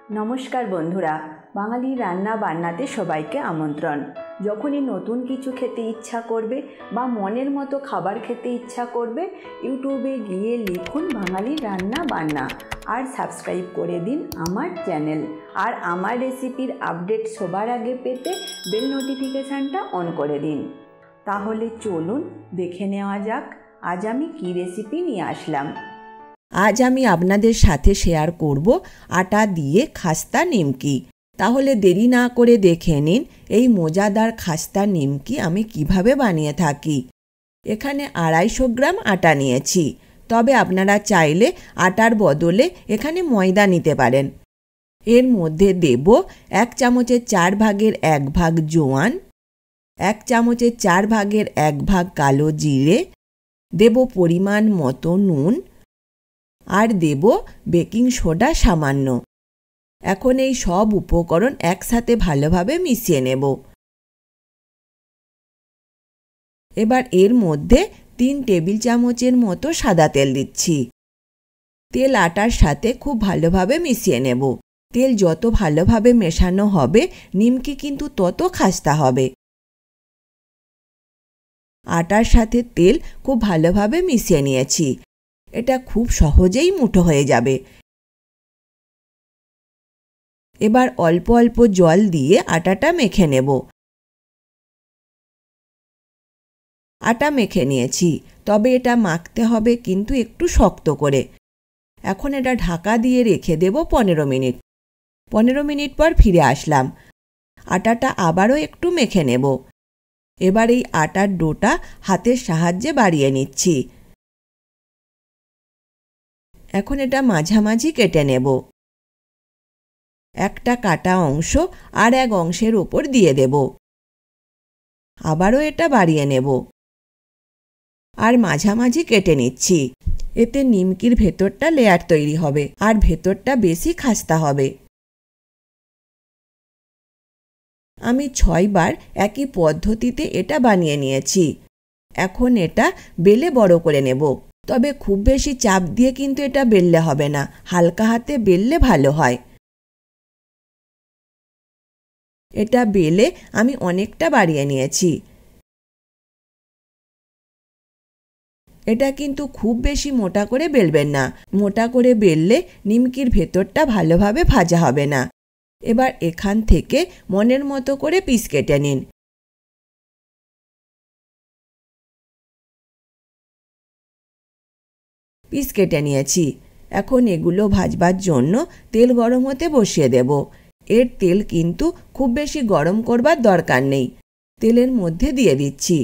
नमस्कार बंधुरा बांगाली रान्ना बान्नाते सबाइके आमंत्रण। যখনই নতুন কিছু খেতে ইচ্ছা করবে বা মনের মতো খাবার খেতে ইচ্ছা করবে ইউটিউবে গিয়ে লিখুন বাঙালি রান্না বান্না আর সাবস্ক্রাইব করে দিন আমার চ্যানেল। আর আমার রেসিপির আপডেট সবার আগে পেতে বেল নোটিফিকেশানটা অন করে দিন। তাহলে চলুন দেখে নেওয়া যাক আজ আমি কী রেসিপি নিয়ে আসলাম। আজ আমি আপনাদের সাথে শেয়ার করব আটা দিয়ে খাস্তা নিমকি। তাহলে দেরি না করে দেখে নিন এই মজাদার খাস্তা নিমকি আমি কিভাবে বানিয়ে থাকি। এখানে 250 গ্রাম আটা নিয়েছি, তবে আপনারা চাইলে আটার বদলে এখানে ময়দা নিতে পারেন। এর মধ্যে দেব 1 চামচের 4 ভাগের 1 ভাগ জোয়ান, 1 চামচের 4 ভাগের 1 ভাগ কালো জিরে, দেব পরিমাণ মতো নুন আর দেব বেকিং সোডা সামান্য। এখন এই সব উপকরণ একসাথে ভালোভাবে মিশিয়ে নেব। এবার এর মধ্যে 3 টেবিল চামচের মতো সাদা তেল দিচ্ছি। তেল আটার সাথে খুব ভালোভাবে মিশিয়ে নেব। তেল যত ভালোভাবে মেশানো হবে নিমকি কিন্তু তত খাস্তা হবে। আটার সাথে তেল খুব ভালোভাবে মিশিয়ে নিয়েছি। এটা খুব সহজেই মুঠো হয়ে যাবে। এবার অল্প অল্প জল দিয়ে আটাটা মেখে নেব। আটা মেখে নিয়েছি, তবে এটা মাখতে হবে কিন্তু একটু শক্ত করে। এখন এটা ঢাকা দিয়ে রেখে দেব 15 মিনিট। 15 মিনিট পর ফিরে আসলাম। আটাটা আবারও একটু মেখে নেব। এবার এই আটার ডোটা হাতের সাহায্যে বাড়িয়ে নিচ্ছি। এখন এটা মাঝামাঝি কেটে নেব। একটা কাটা অংশ আর এক অংশের ওপর দিয়ে দেব। আবারও এটা বাড়িয়ে নেব আর মাঝামাঝি কেটে নিচ্ছি। এতে নিমকির ভেতরটা লেয়ার তৈরি হবে আর ভেতরটা বেশি খাস্তা হবে। আমি 6 বার একই পদ্ধতিতে এটা বানিয়ে নিয়েছি। এখন এটা বেলে বড় করে নেব, তবে খুব বেশি চাপ দিয়ে কিন্তু এটা বেললে হবে না, হালকা হাতে বেললে ভালো হয়। এটা বেলে আমি অনেকটা বাড়িয়ে নিয়েছি। এটা কিন্তু খুব বেশি মোটা করে বেলবেন না, মোটা করে বেললে নিমকির ভেতরটা ভালোভাবে ভাজা হবে না। এবার এখান থেকে মনের মতো করে পিস কেটে নিন। পিস কেটে নিয়েছি। এখন এগুলো ভাজবার জন্য তেল গরম হতে বসিয়ে দেব। এর তেল কিন্তু খুব বেশি গরম করবার দরকার নেই। তেলের মধ্যে দিয়ে দিচ্ছি।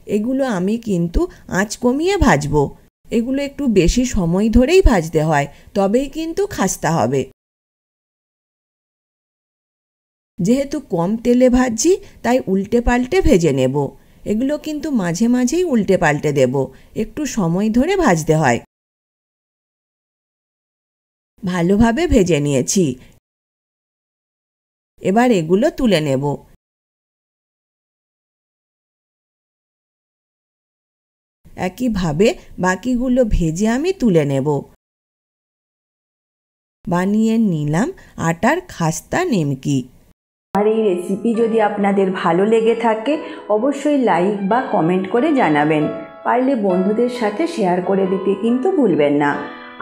এগুলো আমি কিন্তু আঁচ কমিয়ে ভাজবো। এগুলো একটু বেশি সময় ধরেই ভাজতে হয়, তবেই কিন্তু খাস্তা হবে। যেহেতু কম তেলে ভাজছি তাই উল্টে পাল্টে ভেজে নেব। এগুলো কিন্তু মাঝে মাঝেই উল্টে পাল্টে দেব, একটু সময় ধরে ভাজতে হয়। ভালোভাবে ভেজে নিয়েছি। এবার এগুলো তুলে নেব। একইভাবে বাকিগুলো ভেজে আমি তুলে নেব। বানিয়ে নিলাম আটার খাস্তা নিমকি। আর এই রেসিপি যদি আপনাদের ভালো লেগে থাকে অবশ্যই লাইক বা কমেন্ট করে জানাবেন। পারলে বন্ধুদের সাথে শেয়ার করে দিতে কিন্তু ভুলবেন না।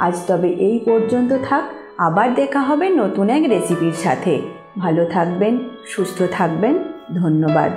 আজ তবে এই পর্যন্ত থাক, আবার দেখা হবে নতুন এক রেসিপির সাথে। ভালো থাকবেন, সুস্থ থাকবেন। ধন্যবাদ।